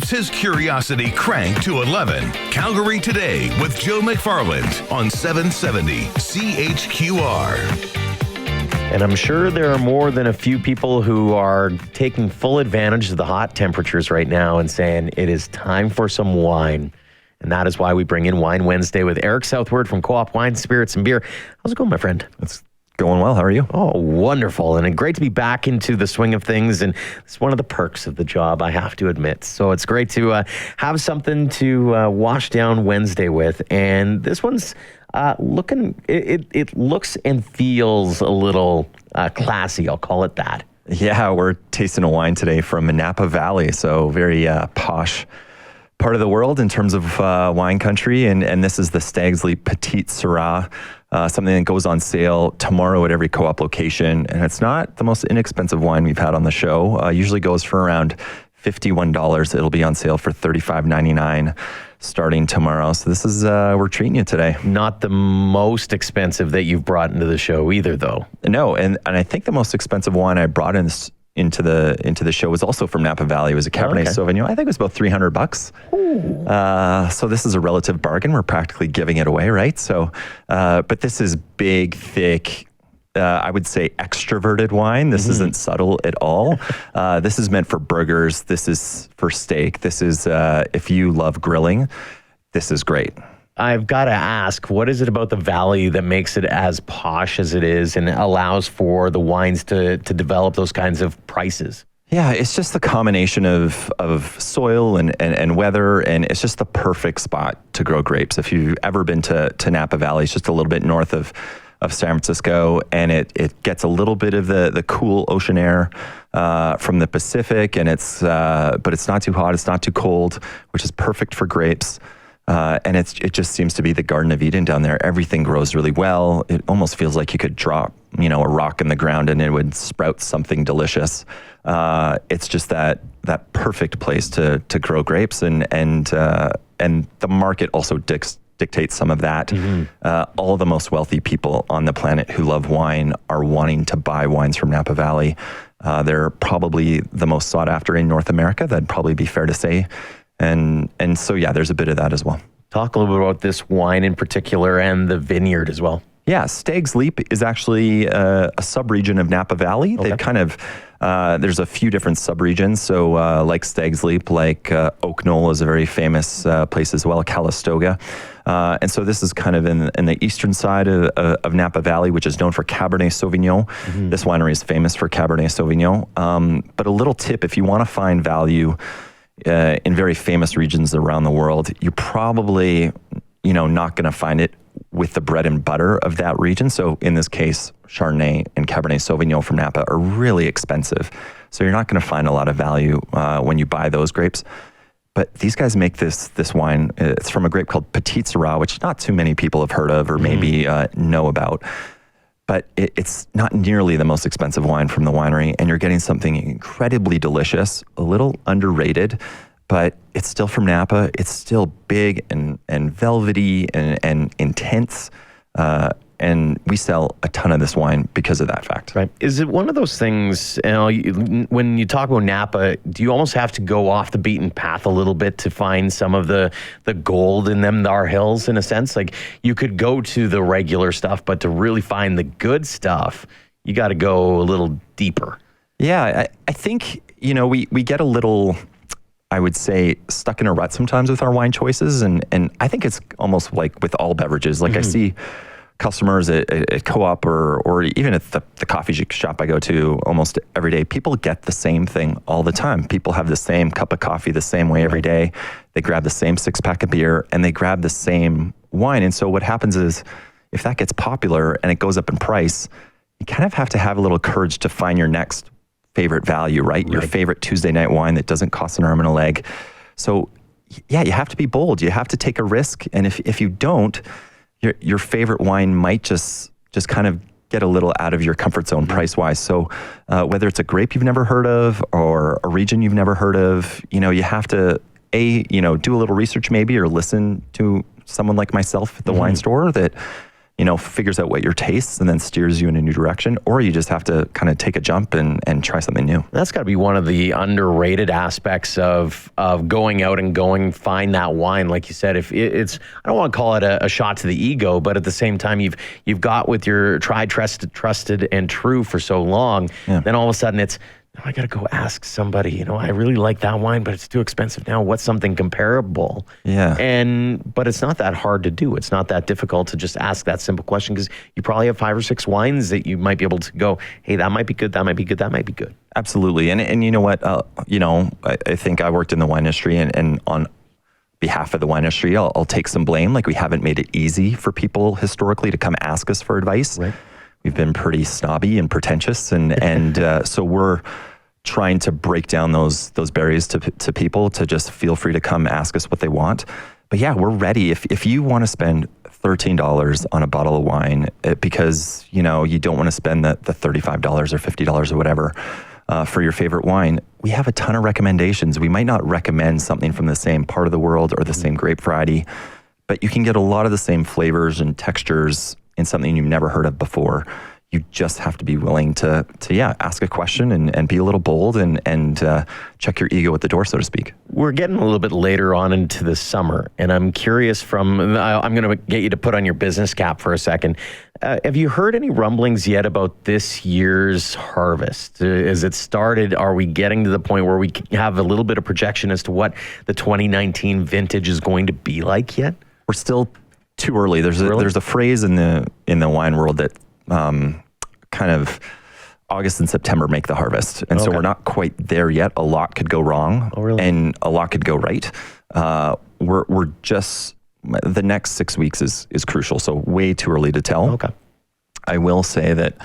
keeps his curiosity cranked to 11. Calgary Today with Joe McFarland on 770 CHQR. And I'm sure there are more than a few people who are taking full advantage of the hot temperatures right now and saying it is time for some wine. And that is why we bring in Wine Wednesday with Eric Southward from Co-op Wine, Spirits, and Beer. How's it going, my friend? It's going well. How are you? Oh, wonderful. And great to be back into the swing of things. And it's one of the perks of the job, I have to admit. So it's great to have something to wash down Wednesday with. And this one's looking, it looks and feels a little classy. I'll call it that. Yeah, we're tasting a wine today from Napa Valley. So very posh part of the world in terms of wine country. And this is the Stag's Petite Sirah. Something that goes on sale tomorrow at every Co-op location. And it's not the most inexpensive wine we've had on the show. Usually goes for around $51. It'll be on sale for $35.99 starting tomorrow. So this is, we're treating you today. Not the most expensive that you've brought into the show either, though. No, and I think the most expensive wine I brought into the show was also from Napa Valley. It was a Cabernet Sauvignon. I think it was about $300. So this is a relative bargain. We're practically giving it away, right? So, but this is big, thick, I would say extroverted wine. This isn't subtle at all. This is meant for burgers. This is for steak. This is, if you love grilling, this is great. I've got to ask, what is it about the valley that makes it as posh as it is and allows for the wines to develop those kinds of prices? Yeah, it's just the combination of soil and weather, and it's just the perfect spot to grow grapes. If you've ever been to Napa Valley, it's just a little bit north of San Francisco, and it gets a little bit of the cool ocean air from the Pacific, and but it's not too hot, it's not too cold, which is perfect for grapes. And it just seems to be the Garden of Eden down there. Everything grows really well. It almost feels like you could drop, a rock in the ground and it would sprout something delicious. It's just that perfect place to grow grapes, and the market also dictates some of that. All the most wealthy people on the planet who love wine are wanting to buy wines from Napa Valley. They're probably the most sought after in North America. That'd probably be fair to say. And so, yeah, there's a bit of that as well. Talk a little bit about this wine in particular and the vineyard as well. Yeah, Stag's Leap is actually a sub-region of Napa Valley. Okay. They've kind of, there's a few different sub-regions. So like Stag's Leap, like Oak Knoll is a very famous place as well, Calistoga. And so this is kind of in the eastern side of Napa Valley, which is known for Cabernet Sauvignon. This winery is famous for Cabernet Sauvignon. But a little tip, if you want to find value in very famous regions around the world, you're probably, not going to find it with the bread and butter of that region. So in this case, Chardonnay and Cabernet Sauvignon from Napa are really expensive. So you're not going to find a lot of value when you buy those grapes. But these guys make this wine. It's from a grape called Petite Sirah, which not too many people have heard of or maybe know about. But it's not nearly the most expensive wine from the winery, and you're getting something incredibly delicious, a little underrated, but it's still from Napa. It's still big and velvety and intense, and we sell a ton of this wine because of that fact. Right. Is it one of those things, when you talk about Napa, do you almost have to go off the beaten path a little bit to find some of the gold in them, our hills, in a sense? Like, you could go to the regular stuff, but to really find the good stuff, you got to go a little deeper. Yeah, I think, we get a little, I would say, stuck in a rut sometimes with our wine choices. And I think it's almost like with all beverages. Like I see customers at Co-op or even at the coffee shop I go to almost every day, people get the same thing all the time. People have the same cup of coffee the same way every day. They grab the same 6-pack of beer and they grab the same wine. And so what happens is, if that gets popular and it goes up in price, you kind of have to have a little courage to find your next favorite value, right? Your favorite Tuesday night wine that doesn't cost an arm and a leg. So yeah, you have to be bold. You have to take a risk. And if you don't, your favorite wine might just kind of get a little out of your comfort zone price-wise. So whether it's a grape you've never heard of or a region you've never heard of, you have to, do a little research maybe, or listen to someone like myself at the wine store that, figures out what your tastes and then steers you in a new direction, or you just have to kind of take a jump and try something new. That's got to be one of the underrated aspects of going out and find that wine. Like you said, if it's, I don't want to call it a shot to the ego, but at the same time, you've got with your tried, trusted and true for so long, then all of a sudden it's, I got to go ask somebody, I really like that wine, but it's too expensive now. What's something comparable? Yeah. But it's not that hard to do. It's not that difficult to just ask that simple question, because you probably have 5 or 6 wines that you might be able to go, hey, that might be good, that might be good, that might be good. Absolutely. And you know what, I think I worked in the wine industry, and on behalf of the wine industry, I'll take some blame. Like, we haven't made it easy for people historically to come ask us for advice. Right. We've been pretty snobby and pretentious, and so we're trying to break down those barriers to people to just feel free to come ask us what they want. But yeah, we're ready. If you want to spend $13 on a bottle of wine because you don't want to spend the $35 or $50 or whatever for your favorite wine, we have a ton of recommendations. We might not recommend something from the same part of the world or the same grape variety, but you can get a lot of the same flavors and textures in something you've never heard of before. You just have to be willing to ask a question and be a little bold and check your ego at the door, so to speak. We're getting a little bit later on into the summer, and I'm curious I'm going to get you to put on your business cap for a second. Have you heard any rumblings yet about this year's harvest? Has it started? Are we getting to the point where we have a little bit of projection as to what the 2019 vintage is going to be like yet? We're still too early. There's a phrase in the wine world that kind of August and September make the harvest. And so we're not quite there yet. A lot could go wrong. Oh, really? And a lot could go right. We're just, the next 6 weeks is crucial. So way too early to tell. Okay. I will say that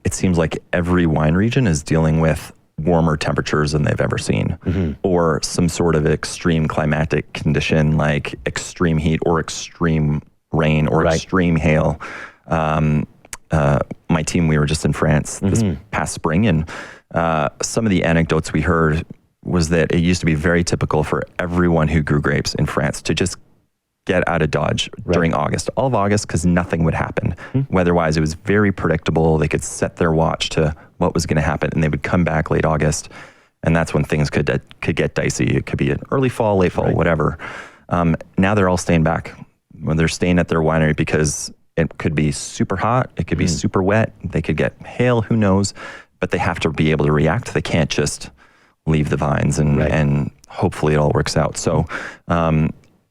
it seems like every wine region is dealing with warmer temperatures than they've ever seen, or some sort of extreme climatic condition like extreme heat or extreme rain or extreme hail. My team, we were just in France this past spring, and some of the anecdotes we heard was that it used to be very typical for everyone who grew grapes in France to just get out of Dodge during August, all of August, because nothing would happen. Weather-wise, it was very predictable. They could set their watch to what was going to happen, and they would come back late August, and that's when things could get dicey. It could be an early fall, late fall, whatever. Now they're all staying back. When they're staying at their winery because it could be super hot, it could be super wet, they could get hail, who knows, but they have to be able to react. They can't just leave the vines and hopefully it all works out. So,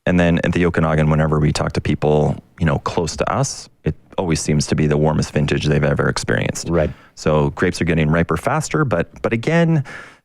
and then at the Okanagan, whenever we talk to people, close to us, it always seems to be the warmest vintage they've ever experienced. Right. So grapes are getting riper faster, but again,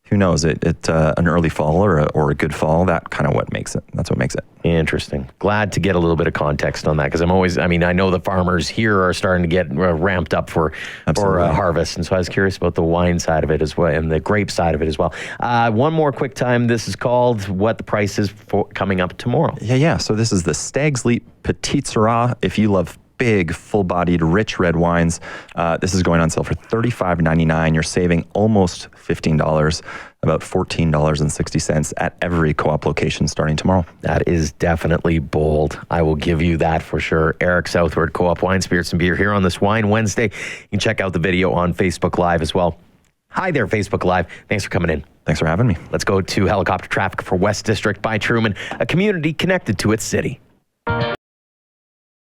who knows? An early fall or a good fall, that's what makes it. Interesting. Glad to get a little bit of context on that, because I know the farmers here are starting to get ramped up for harvest. And so I was curious about the wine side of it as well and the grape side of it as well. One more quick time. This is called what the price is for coming up tomorrow. Yeah. So this is the Stag's Leap Petite Sirah. If you love big, full-bodied, rich red wines, this is going on sale for $35.99. You're saving almost $15, about $14.60 at every Co-op location starting tomorrow. That is definitely bold. I will give you that for sure. Eric Southward, Co-op Wine, Spirits and Beer here on this Wine Wednesday. You can check out the video on Facebook Live as well. Hi there, Facebook Live. Thanks for coming in. Thanks for having me. Let's go to helicopter traffic for West District by Truman, a community connected to its city.